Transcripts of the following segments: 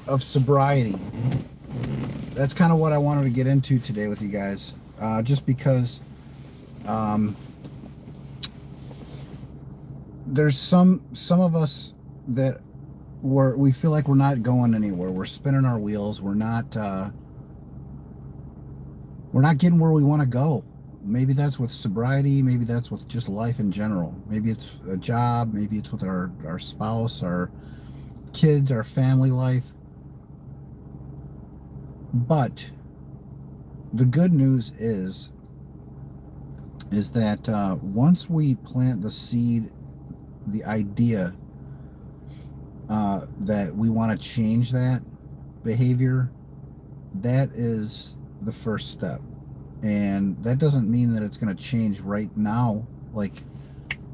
of sobriety. That's kind of what I wanted to get into today with you guys. Just because um, there's some of us that we feel like we're not going anywhere. We're spinning our wheels. We're not getting where we want to go. Maybe that's with sobriety. Maybe that's with just life in general. Maybe it's a job. Maybe it's with our spouse, our kids, our family life. But the good news is that once we plant the seed, the idea that we want to change that behavior, that is the first step. And that doesn't mean that it's going to change right now, like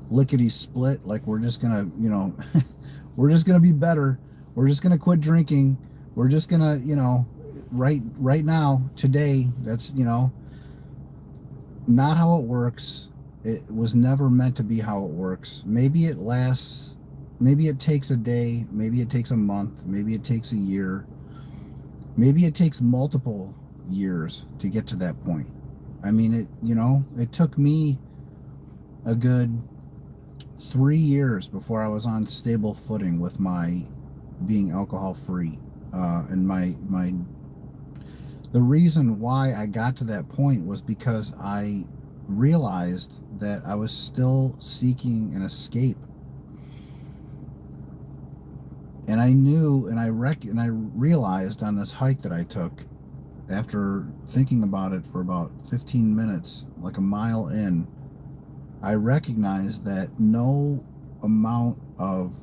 lickety split, like we're just going to, we're just going to be better. We're just going to quit drinking. We're just going to, right now, today, that's, not how it works. It was never meant to be how it works. Maybe it lasts, maybe it takes a day, maybe it takes a month, maybe it takes a year, maybe it takes multiple years to get to that point. I mean, it took me a good 3 years before I was on stable footing with my being alcohol free. And the reason why I got to that point was because I realized that I was still seeking an escape. And I knew, and I realized on this hike that I took, after thinking about it for about 15 minutes, like a mile in, I recognized that no amount of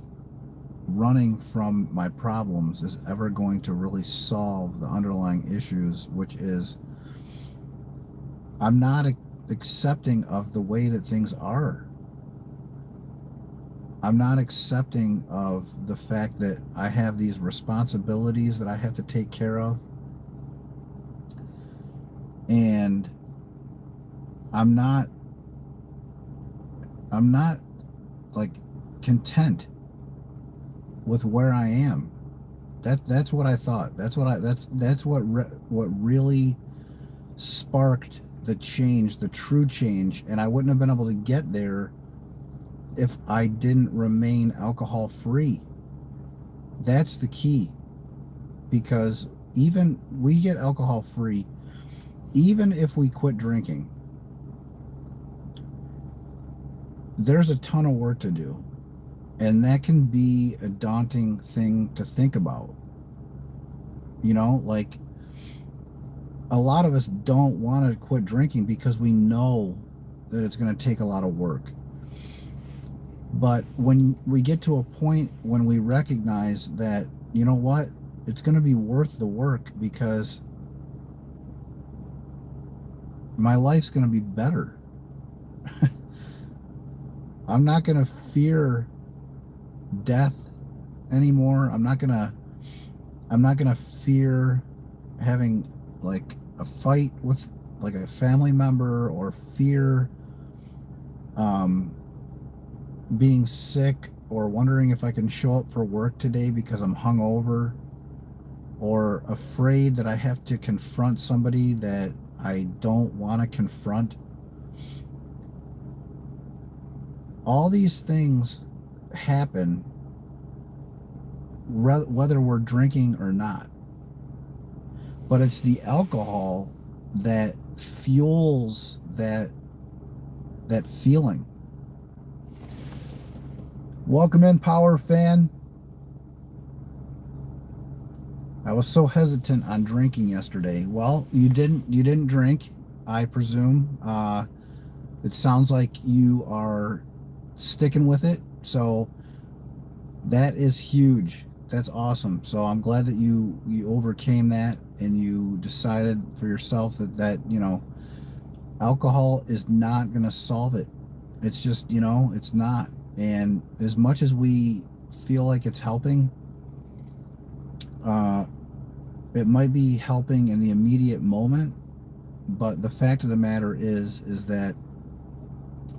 running from my problems is ever going to really solve the underlying issues, which is I'm not accepting of the way that things are. I'm not accepting of the fact that I have these responsibilities that I have to take care of. And I'm not I'm not like content with where I am. That's what I thought. That's what really sparked the change, the true change, and I wouldn't have been able to get there if I didn't remain alcohol free. That's the key, because even we get alcohol free, even if we quit drinking, there's a ton of work to do, and that can be a daunting thing to think about. Like, a lot of us don't want to quit drinking because we know that it's going to take a lot of work. But when we get to a point when we recognize that, you know what, it's going to be worth the work because my life's going to be better. I'm not going to fear death anymore. I'm not going to fear having like a fight with like a family member, or fear um being sick, or wondering if I can show up for work today because I'm hungover, or afraid that I have to confront somebody that I don't want to confront. All these things happen whether we're drinking or not. But it's the alcohol that fuels that feeling. Welcome in, Power Fan. I was so hesitant on drinking yesterday. Well, you didn't drink, I presume. It sounds like you are sticking with it. So that is huge. That's awesome. So I'm glad that you overcame that, and you decided for yourself that alcohol is not going to solve it. It's just, it's not. And as much as we feel like it's helping, uh, it might be helping in the immediate moment, but the fact of the matter is that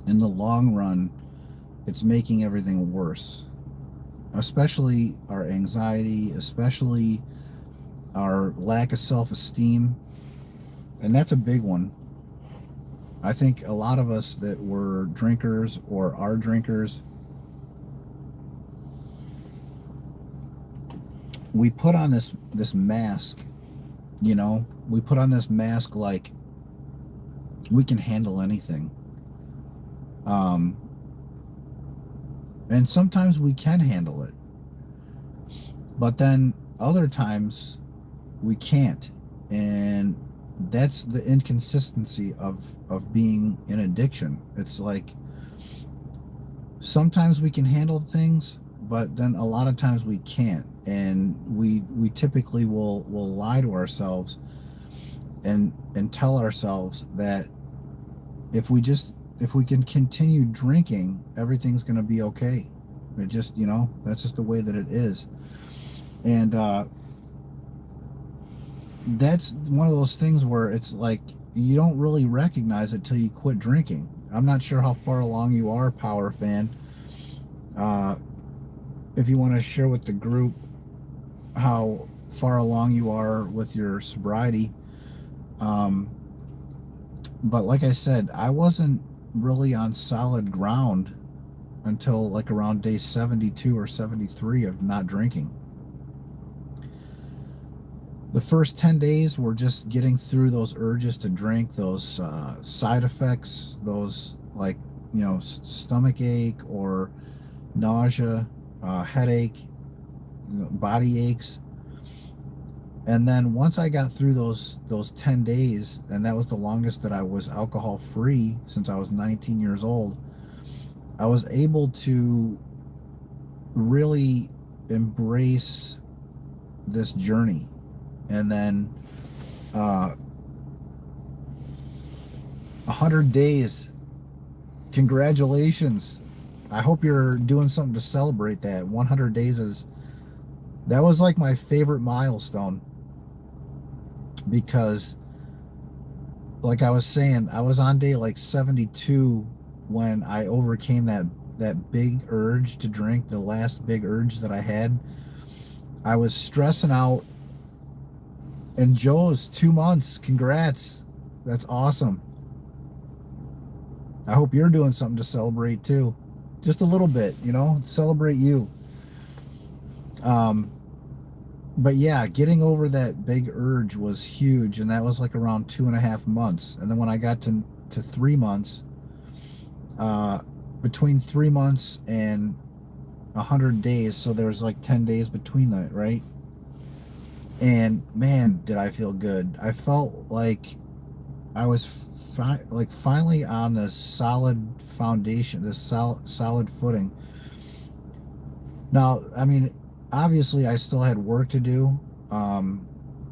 in the long run, it's making everything worse, especially our anxiety, especially our lack of self-esteem, and that's a big one. I think a lot of us that were drinkers or are drinkers, we put on this mask, you know? We put on this mask like we can handle anything. Um, and sometimes we can handle it, but then other times we can't. And that's the inconsistency of being in addiction. It's like sometimes we can handle things, but then a lot of times we can't. And we typically will lie to ourselves and tell ourselves that if we just if we can continue drinking, everything's going to be okay. It just, that's just the way that it is. And that's one of those things where it's like you don't really recognize it till you quit drinking. I'm not sure how far along you are, Power Fan. Uh, if you want to share with the group how far along you are with your sobriety. Um, but like I said, I wasn't really on solid ground until like around day 72 or 73 of not drinking. The first 10 days were just getting through those urges to drink, those side effects, those like, stomach ache or nausea, headache, body aches. And then once I got through those 10 days, and that was the longest that I was alcohol free since I was 19 years old, I was able to really embrace this journey. And then 100 days. Congratulations. I hope you're doing something to celebrate that. 100 days that was like my favorite milestone, because like I was saying, I was on day like 72 when I overcame that big urge to drink, the last big urge that I had. I was stressing out, and Joe's 2 months. Congrats. That's awesome. I hope you're doing something to celebrate too. Just a little bit, celebrate you. Um, but yeah, getting over that big urge was huge, and that was like around 2.5 months. And then when I got to 3 months, uh, between 3 months and 100 days, so there's like 10 days between that, right? And man, did I feel good. I felt like I was finally on this solid foundation, this solid footing. Now, I mean, obviously, I still had work to do.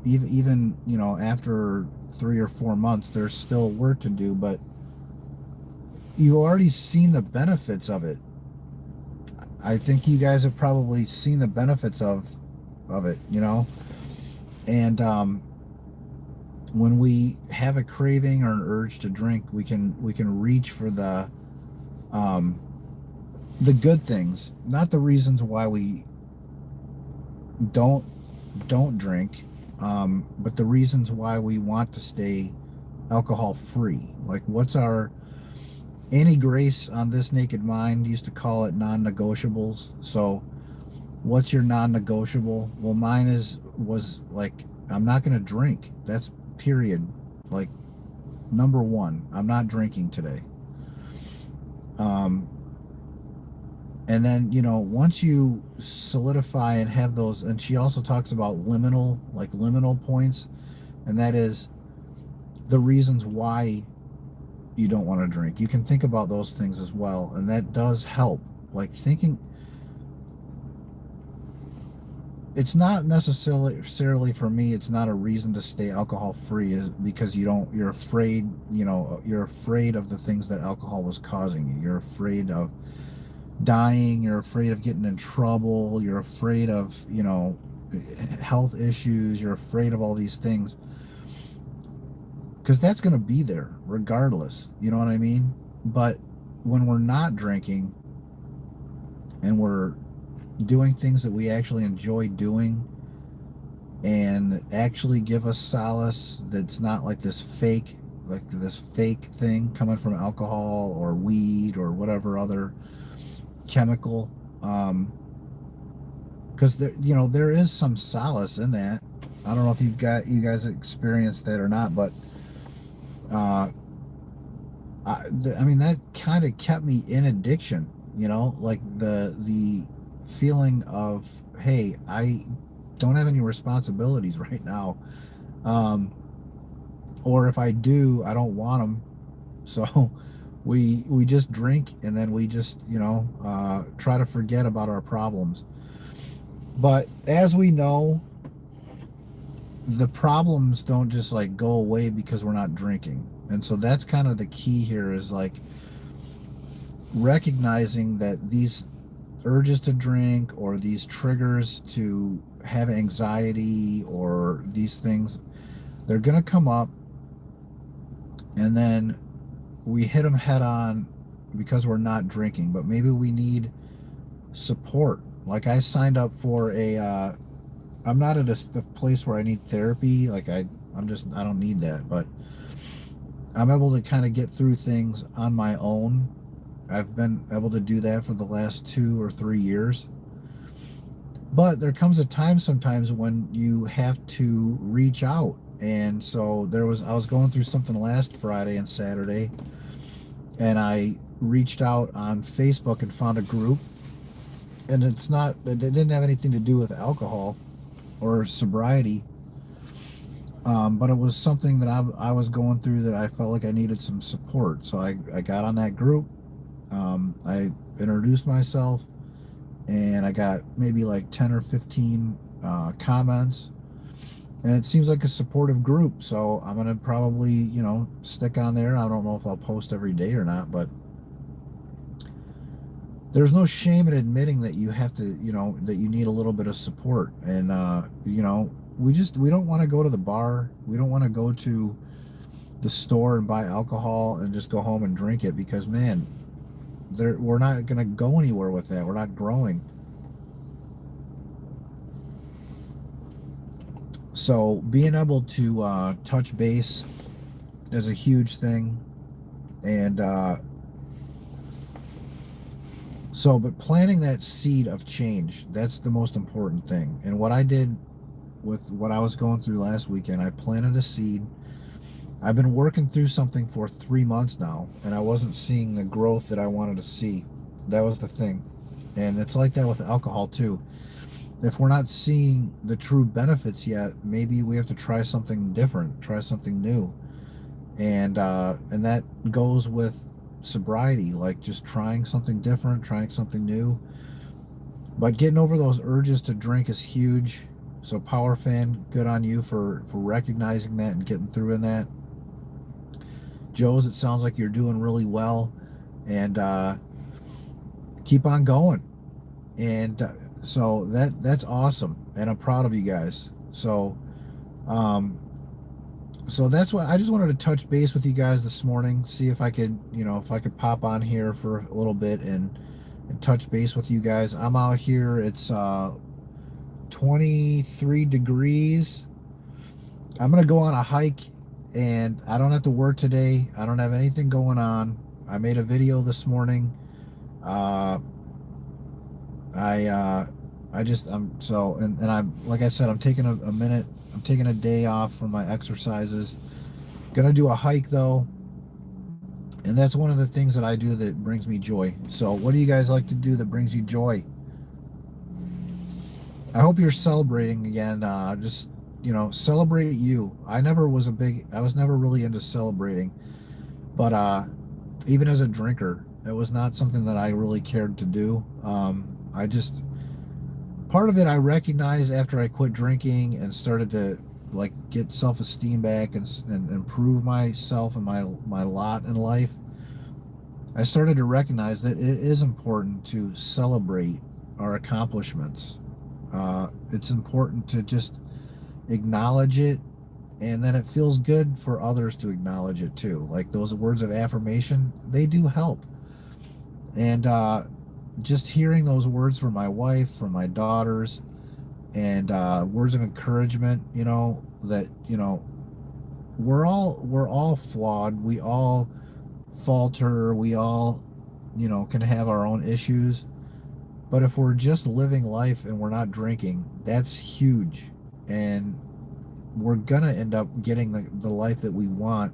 Even after 3 or 4 months, there's still work to do. But you've already seen the benefits of it. I think you guys have probably seen the benefits of it. And when we have a craving or an urge to drink, we can reach for um, the good things, not the reasons why we don't don't drink, but the reasons why we want to stay alcohol free. Like, what's our Annie Grace on This Naked Mind used to call it non-negotiables. So, what's your non-negotiable? Well, mine was like, I'm not going to drink. That's period. Like, number one, I'm not drinking today. Um, and then, once you solidify and have those, and she also talks about liminal points, and that is the reasons why you don't want to drink. You can think about those things as well, and that does help. Like, thinking, it's not necessarily for me, it's not a reason to stay alcohol free, is because you're afraid, you're afraid of the things that alcohol was causing you. You're afraid of dying, you're afraid of getting in trouble, you're afraid of, health issues, you're afraid of all these things, because that's going to be there regardless, you know what I mean? But when we're not drinking and we're doing things that we actually enjoy doing, and actually give us solace that's not like this fake thing coming from alcohol or weed or whatever other chemical. Because there, there is some solace in that. I don't know if you guys experienced that or not, but uh, I mean that kind of kept me in addiction. Like the feeling of, hey, I don't have any responsibilities right now, um, or if I do, I don't want them. So we just drink, and then we just try to forget about our problems. But as we know, the problems don't just like go away because we're not drinking. And so that's kind of the key here, is like recognizing that these urges to drink or these triggers to have anxiety or these things, they're going to come up, and then we hit them head on because we're not drinking. But maybe we need support. Like I signed up for I'm not at a place where I need therapy. Like I don't need that, but I'm able to kind of get through things on my own. I've been able to do that for the last 2 or 3 years. But there comes a time sometimes when you have to reach out. And so I was going through something last Friday and Saturday, and I reached out on Facebook and found a group. And it didn't have anything to do with alcohol or sobriety. But it was something that I was going through that I felt like I needed some support. So I got on that group. I introduced myself, and I got maybe like 10 or 15 comments. And it seems like a supportive group. So I'm going to probably, stick on there. I don't know if I'll post every day or not, but there's no shame in admitting that you have to, that you need a little bit of support. And, we don't want to go to the bar. We don't want to go to the store and buy alcohol and just go home and drink it, because, man, we're not going to go anywhere with that. We're not growing. So being able to touch base is a huge thing. And but planting that seed of change, that's the most important thing. And what I did with what I was going through last weekend, I planted a seed. I've been working through something for 3 months now, and I wasn't seeing the growth that I wanted to see. That was the thing. And it's like that with alcohol too. If we're not seeing the true benefits yet, maybe we have to try something different, try something new. And that goes with sobriety, like just trying something different, trying something new. But getting over those urges to drink is huge. So Power Fan, good on you for recognizing that and getting through in that. Joe's, it sounds like you're doing really well, and keep on going. And so that's awesome, and I'm proud of you guys. Um, so that's what I just wanted to touch base with you guys this morning. See if I could, if I could pop on here for a little bit and touch base with you guys. I'm out here. It's 23 degrees. I'm gonna go on a hike, and I don't have to work today. I don't have anything going on. I made a video this morning. Uh, I just and I'm, like I said, I'm taking a minute. I'm taking a day off from my exercises. Gonna do a hike though, and that's one of the things that I do that brings me joy. So what do you guys like to do that brings you joy? I hope you're celebrating again. Just celebrate you. I was never really into celebrating, but even as a drinker, it was not something that I really cared to do. I just Part of it I recognized after I quit drinking and started to like get self-esteem back and improve myself and my lot in life. I started to recognize that it is important to celebrate our accomplishments. It's important to just acknowledge it, and then it feels good for others to acknowledge it too. Like those words of affirmation, they do help. And just hearing those words from my wife, from my daughters, and words of encouragement, that, we're all flawed. We all falter. We all, can have our own issues. But if we're just living life and we're not drinking, that's huge. And we're going to end up getting the life that we want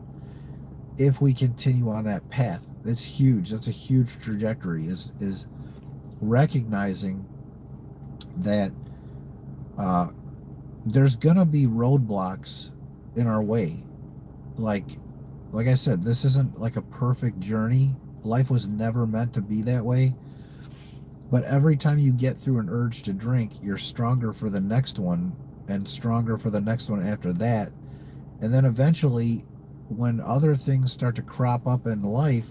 if we continue on that path. That's huge. That's a huge trajectory, is recognizing that uh, there's going to be roadblocks in our way. Like like I said, this isn't like a perfect journey. Life was never meant to be that way. But every time you get through an urge to drink, you're stronger for the next one and stronger for the next one after that. And then eventually, when other things start to crop up in life,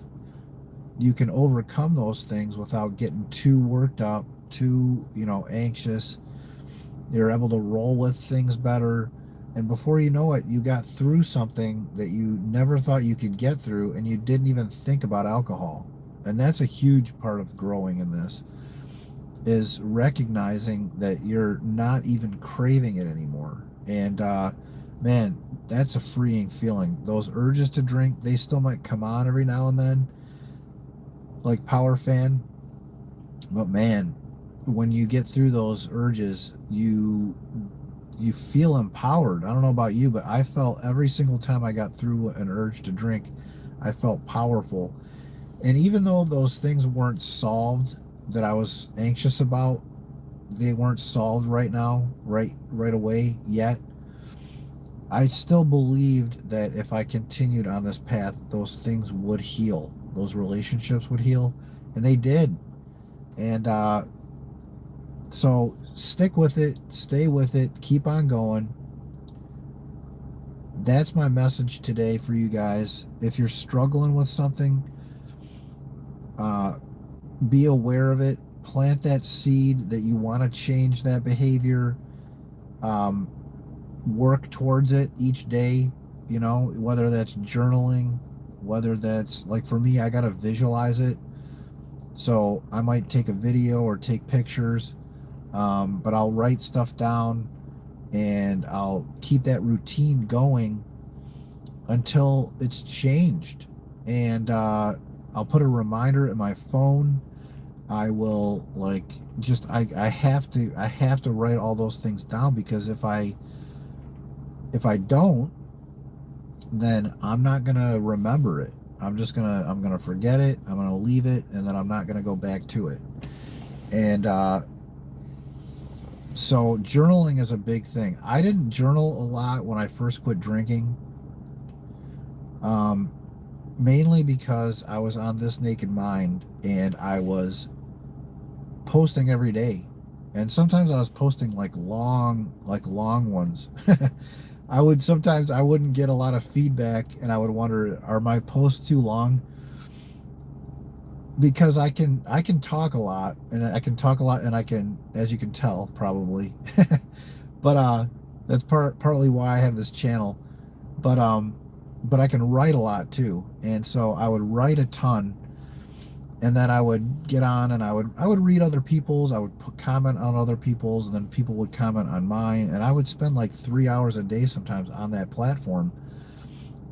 you can overcome those things without getting too worked up, too, anxious. You're able to roll with things better. And before you know it, you got through something that you never thought you could get through, and you didn't even think about alcohol. And that's a huge part of growing in this, is recognizing that you're not even craving it anymore. And man, that's a freeing feeling. Those urges to drink, they still might come on every now and then, like Power Fan. But man, when you get through those urges, you feel empowered. I don't know about you, but I felt every single time I got through an urge to drink, I felt powerful. And even though those things weren't solved that I was anxious about, they weren't solved right now, right away yet, I still believed that if I continued on this path, those things would heal. Those relationships would heal, and they did. And so stick with it, stay with it, keep on going. That's my message today for you guys. If you're struggling with something, uh, be aware of it. Plant that seed that you want to change that behavior. Um, Work towards it each day, whether that's journaling, whether that's, like, for me, I got to visualize it. So I might take a video or take pictures, but I'll write stuff down and I'll keep that routine going until it's changed. And I'll put a reminder in my phone. I will, like, just I have to write all those things down, because if I don't, then I'm not gonna remember it. I'm gonna forget it. I'm gonna leave it, and then I'm not gonna go back to it. And so journaling is a big thing. I didn't journal a lot when I first quit drinking, um, mainly because I was on This Naked Mind and I was posting every day, and sometimes I was posting like long ones. I wouldn't get a lot of feedback, and I would wonder, are my posts too long? Because I can talk a lot, and I can, as you can tell probably. But that's partly why I have this channel. But but I can write a lot too, and so I would write a ton, and then I would get on and I would read other people's, I would comment on other people's, and then people would comment on mine, and I would spend like 3 hours a day sometimes on that platform.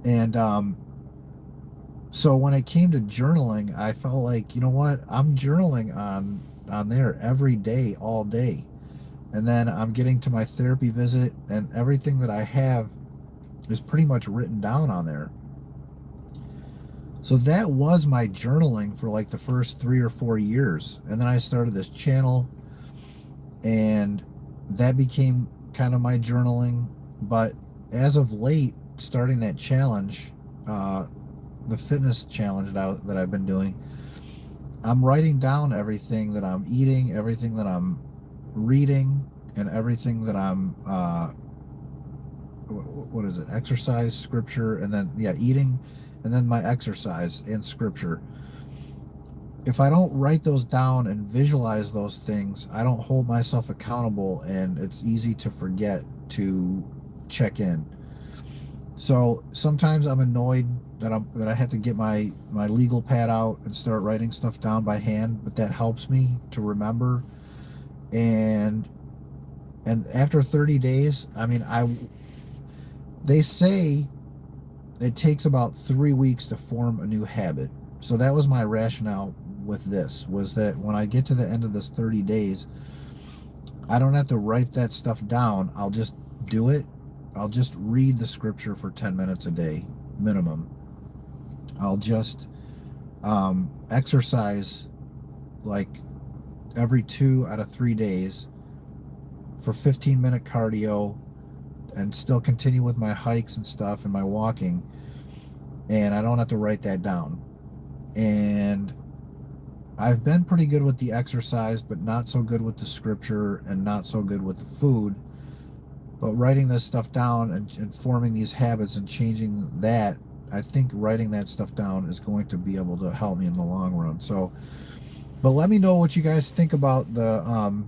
And so when it came to journaling, I felt like, you know what, I'm journaling on there every day, all day. And then I'm getting to my therapy visit, and everything that I have is pretty much written down on there. So that was my journaling for like the first 3 or 4 years. And then I started this channel, and that became kind of my journaling. But as of late, starting that challenge, the fitness challenge that I've been doing, I'm writing down everything that I'm eating, everything that I'm reading, and everything that I'm, what is it, exercise, scripture, and then, yeah, eating, and then my exercise and scripture. If I don't write those down and visualize those things, I don't hold myself accountable, and it's easy to forget to check in. So sometimes I'm annoyed that I have to get my legal pad out and start writing stuff down by hand, but that helps me to remember. And And after 30 days, I mean, they say it takes about 3 weeks to form a new habit. So that was my rationale with this, was that when I get to the end of this 30 days, I don't have to write that stuff down. I'll just do it. I'll just read the scripture for 10 minutes a day minimum. I'll just exercise like every 2 out of 3 days for 15-minute cardio, and still continue with my hikes and stuff and my walking, and I don't have to write that down. And I've been pretty good with the exercise, but not so good with the scripture and not so good with the food. But writing this stuff down and forming these habits and changing that, I think writing that stuff down is going to be able to help me in the long run. So, but let me know what you guys think about the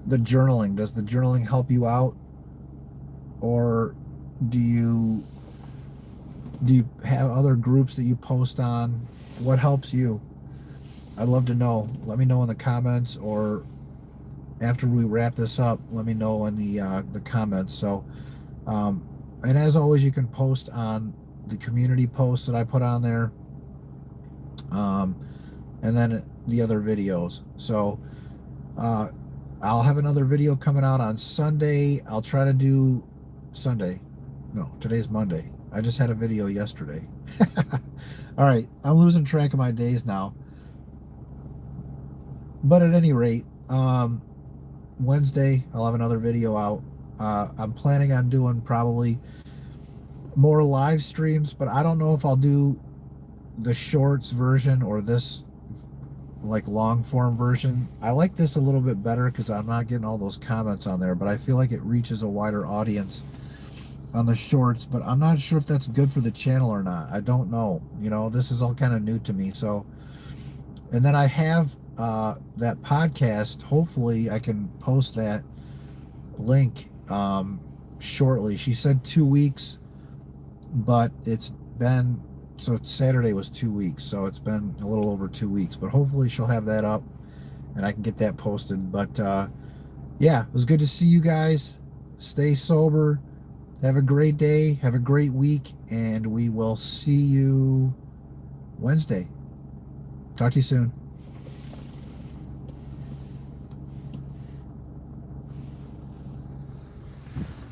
journaling. Does the journaling help you out, or do you have other groups that you post on? What helps you? I'd love to know. Let me know in the comments, or after we wrap this up, let me know in the comments. So, and as always, you can post on the community posts that I put on there, and then the other videos. So, I'll have another video coming out on Sunday. I'll try to do Sunday. No, today's Monday. I just had a video yesterday. All right, I'm losing track of my days now. But at any rate, Wednesday I'll have another video out. I'm planning on doing probably more live streams, but I don't know if I'll do the shorts version or this like long form version. I like this a little bit better because I'm not getting all those comments on there, but I feel like it reaches a wider audience on the shorts. But I'm not sure if that's good for the channel or not. I don't know. You know, this is all kind of new to me. So, and then I have that podcast. Hopefully I can post that link shortly. She said 2 weeks, but it's been, so Saturday was 2 weeks, so it's been a little over 2 weeks, but hopefully she'll have that up and I can get that posted. But yeah, it was good to see you guys. Stay sober, have a great day, have a great week, and we will see you Wednesday. Talk to you soon.